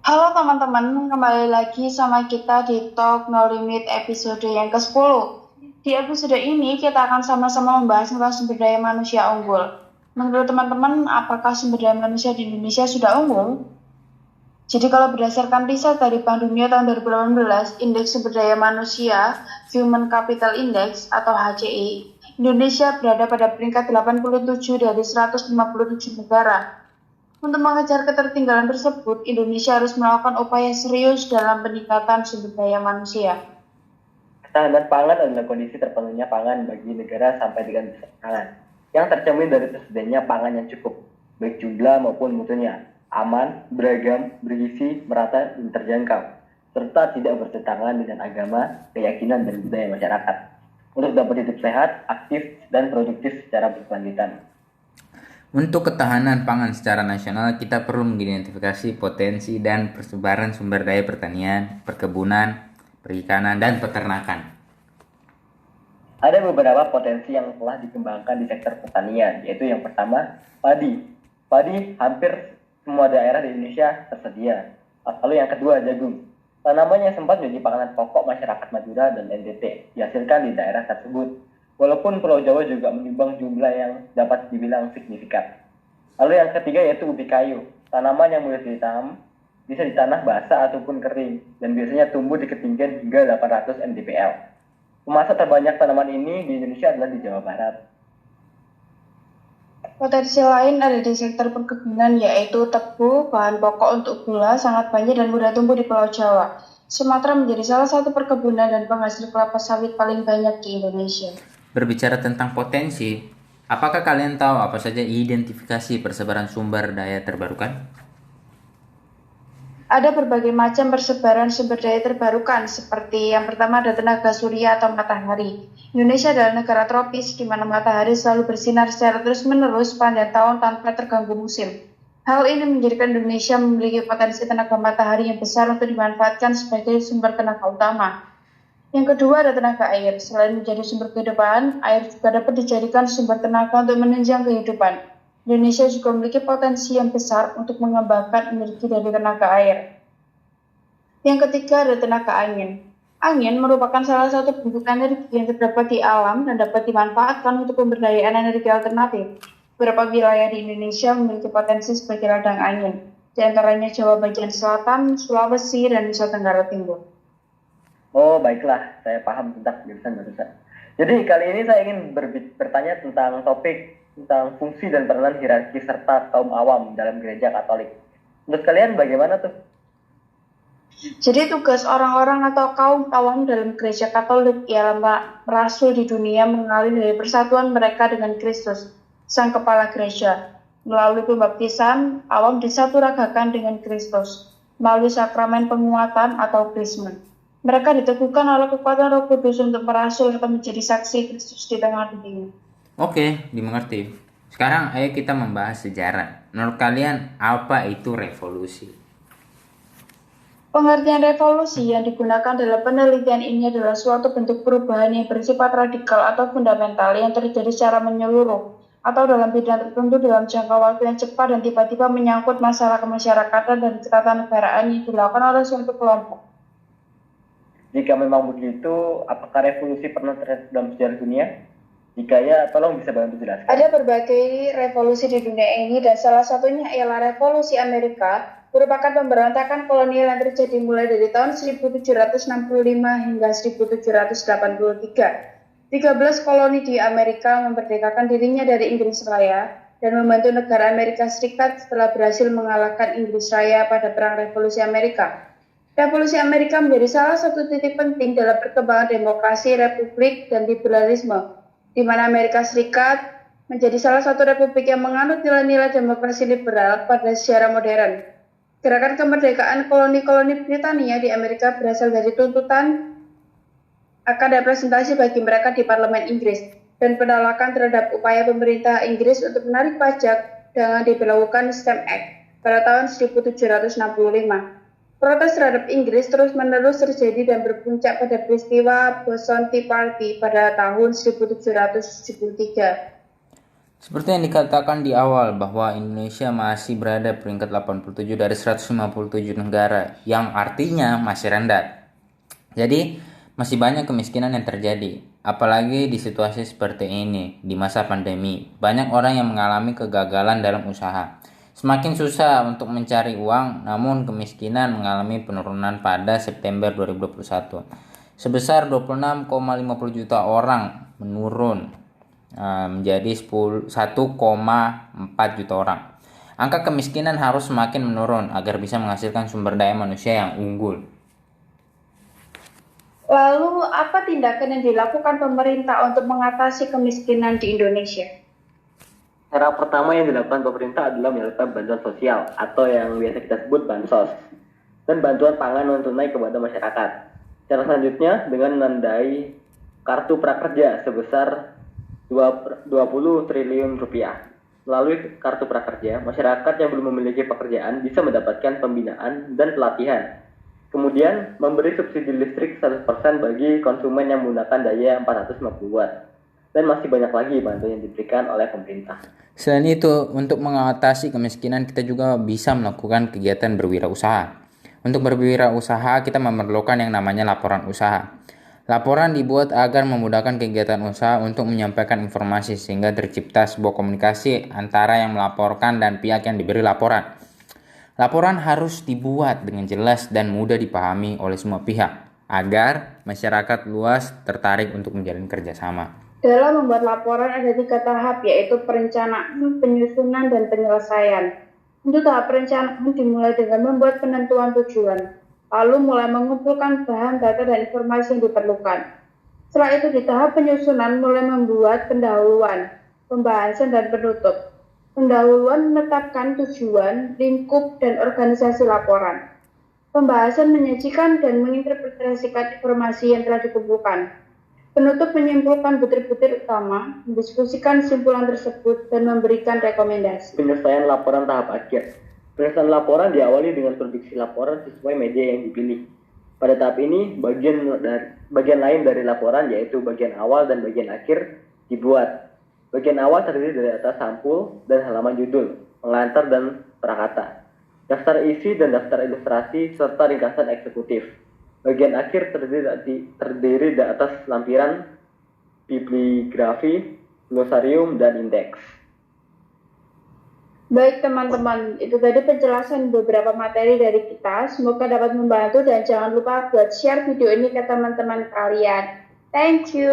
Halo teman-teman, kembali lagi sama kita di Talk No Limit episode yang ke-10. Di episode ini kita akan sama-sama membahas tentang sumber daya manusia unggul. Menurut teman-teman, apakah sumber daya manusia di Indonesia sudah unggul? Jadi kalau berdasarkan riset dari Bank Dunia tahun 2018, Indeks Sumber Daya Manusia, Human Capital Index atau HCI, Indonesia berada pada peringkat 87 dari 157 negara. Untuk mengejar ketertinggalan tersebut, Indonesia harus melakukan upaya serius dalam peningkatan sumber daya manusia. Ketahanan pangan adalah kondisi terpenuhnya pangan bagi negara sampai dengan pangan, yang tercermin dari tersedianya pangan yang cukup, baik jumlah maupun mutunya, aman, beragam, bergizi, merata, dan terjangkau, serta tidak bertentangan dengan agama, keyakinan, dan budaya masyarakat, untuk dapat hidup sehat, aktif, dan produktif secara berkelanjutan. Untuk ketahanan pangan secara nasional, kita perlu mengidentifikasi potensi dan persebaran sumber daya pertanian, perkebunan, perikanan, dan peternakan. Ada beberapa potensi yang telah dikembangkan di sektor pertanian, yaitu yang pertama, padi. Padi hampir semua daerah di Indonesia tersedia. Lalu yang kedua, jagung. Tanaman yang sempat menjadi panganan pokok masyarakat Madura dan NTT dihasilkan di daerah tersebut. Walaupun Pulau Jawa juga menyumbang jumlah yang dapat dibilang signifikan. Lalu yang ketiga yaitu ubi kayu. Tanaman yang mudah ditanam bisa di tanah basah ataupun kering dan biasanya tumbuh di ketinggian hingga 800 mdpl. Pemasa terbanyak tanaman ini di Indonesia adalah di Jawa Barat. Potensi lain ada di sektor perkebunan yaitu tebu, bahan pokok untuk gula, sangat banyak dan mudah tumbuh di Pulau Jawa. Sumatera menjadi salah satu perkebunan dan penghasil kelapa sawit paling banyak di Indonesia. Berbicara tentang potensi, apakah kalian tahu apa saja identifikasi persebaran sumber daya terbarukan? Ada berbagai macam persebaran sumber daya terbarukan, seperti yang pertama ada tenaga surya atau matahari. Indonesia adalah negara tropis di mana matahari selalu bersinar secara terus-menerus sepanjang tahun tanpa terganggu musim. Hal ini menjadikan Indonesia memiliki potensi tenaga matahari yang besar untuk dimanfaatkan sebagai sumber tenaga utama. Yang kedua ada tenaga air. Selain menjadi sumber kehidupan, air juga dapat dijadikan sumber tenaga untuk menunjang kehidupan. Indonesia juga memiliki potensi yang besar untuk mengembangkan energi dari tenaga air. Yang ketiga adalah tenaga angin. Angin merupakan salah satu bentuk energi yang terdapat di alam dan dapat dimanfaatkan untuk pemberdayaan energi alternatif. Beberapa wilayah di Indonesia memiliki potensi sebagai ladang angin, di antaranya Jawa bagian selatan, Sulawesi, dan Nusa Tenggara Timur. Oh, baiklah, saya paham tentang penjelasan barusan. Jadi kali ini saya ingin bertanya tentang topik tentang fungsi dan peranan hierarki serta kaum awam dalam gereja Katolik. Menurut kalian bagaimana tuh? Jadi tugas orang-orang atau kaum awam dalam gereja Katolik ialah merasul di dunia mengalir dari persatuan mereka dengan Kristus, Sang Kepala Gereja. Melalui pembaptisan, awam disaturagakan dengan Kristus, melalui sakramen penguatan atau krisma. Mereka diteguhkan oleh kekuatan Roh Kudus untuk merasul atau menjadi saksi Kristus di tengah dunia. Oke, dimengerti. Sekarang ayo kita membahas sejarah. Menurut kalian, apa itu revolusi? Pengertian revolusi yang digunakan dalam penelitian ini adalah suatu bentuk perubahan yang bersifat radikal atau fundamental yang terjadi secara menyeluruh atau dalam bidang tertentu dalam jangka waktu yang cepat dan tiba-tiba menyangkut masalah kemasyarakatan dan ketatanegaraan yang dilakukan oleh suatu kelompok. Jika memang begitu, apakah revolusi pernah terjadi dalam sejarah dunia? Jika ya, tolong bisa bantu jelaskan. Ada berbagai revolusi di dunia ini dan salah satunya ialah revolusi Amerika, merupakan pemberontakan kolonial yang terjadi mulai dari tahun 1765 hingga 1783. 13 koloni di Amerika memerdekakan dirinya dari Inggris Raya dan membantu negara Amerika Serikat setelah berhasil mengalahkan Inggris Raya pada Perang Revolusi Amerika. Revolusi Amerika menjadi salah satu titik penting dalam perkembangan demokrasi, republik, dan liberalisme, di mana Amerika Serikat menjadi salah satu republik yang menganut nilai-nilai demokrasi liberal pada sejarah modern. Gerakan kemerdekaan koloni-koloni Britania di Amerika berasal dari tuntutan akan representasi bagi mereka di parlemen Inggris dan penolakan terhadap upaya pemerintah Inggris untuk menarik pajak dengan diberlakukan Stamp Act pada tahun 1765. Protes terhadap Inggris terus-menerus terjadi dan berpuncak pada peristiwa Boston Tea Party pada tahun 1773. Seperti yang dikatakan di awal bahwa Indonesia masih berada peringkat 87 dari 157 negara, yang artinya masih rendah. Jadi masih banyak kemiskinan yang terjadi, apalagi di situasi seperti ini di masa pandemi. Banyak orang yang mengalami kegagalan dalam usaha. Semakin susah untuk mencari uang, namun kemiskinan mengalami penurunan pada September 2021. Sebesar 26,50 juta orang menurun menjadi 1,4 juta orang. Angka kemiskinan harus semakin menurun agar bisa menghasilkan sumber daya manusia yang unggul. Lalu, apa tindakan yang dilakukan pemerintah untuk mengatasi kemiskinan di Indonesia? Cara pertama yang dilakukan pemerintah adalah menyalurkan bantuan sosial atau yang biasa kita sebut bansos dan bantuan pangan non tunai kepada masyarakat. Cara selanjutnya dengan menandai kartu prakerja sebesar 20 triliun rupiah. Melalui kartu prakerja, masyarakat yang belum memiliki pekerjaan bisa mendapatkan pembinaan dan pelatihan. Kemudian, memberi subsidi listrik 100% bagi konsumen yang menggunakan daya 450 watt. Dan masih banyak lagi bantuan yang diberikan oleh pemerintah. Selain itu, untuk mengatasi kemiskinan kita juga bisa melakukan kegiatan berwirausaha. Untuk berwirausaha, kita memerlukan yang namanya laporan usaha. Laporan dibuat agar memudahkan kegiatan usaha untuk menyampaikan informasi sehingga tercipta sebuah komunikasi antara yang melaporkan dan pihak yang diberi laporan. Laporan harus dibuat dengan jelas dan mudah dipahami oleh semua pihak agar masyarakat luas tertarik untuk menjalin kerjasama. Dalam membuat laporan ada 3 tahap, yaitu perencanaan, penyusunan, dan penyelesaian. Untuk tahap perencanaan dimulai dengan membuat penentuan tujuan, lalu mulai mengumpulkan bahan, data, dan informasi yang diperlukan. Setelah itu di tahap penyusunan mulai membuat pendahuluan, pembahasan, dan penutup. Pendahuluan menetapkan tujuan, lingkup, dan organisasi laporan. Pembahasan menyajikan dan menginterpretasikan informasi yang telah dikumpulkan. Penutup menyimpulkan butir-butir utama, mendiskusikan kesimpulan tersebut, dan memberikan rekomendasi. Penyelesaian laporan tahap akhir. Penyelesaian laporan diawali dengan produksi laporan sesuai media yang dipilih. Pada tahap ini, bagian lain dari laporan yaitu bagian awal dan bagian akhir dibuat. Bagian awal terdiri dari data sampul dan halaman judul, pengantar dan prakata, daftar isi dan daftar ilustrasi, serta ringkasan eksekutif. Bagian akhir terdiri di atas lampiran, bibliografi, glosarium, dan indeks. Baik teman-teman, itu tadi penjelasan beberapa materi dari kita. Semoga dapat membantu dan jangan lupa buat share video ini ke teman-teman kalian. Thank you.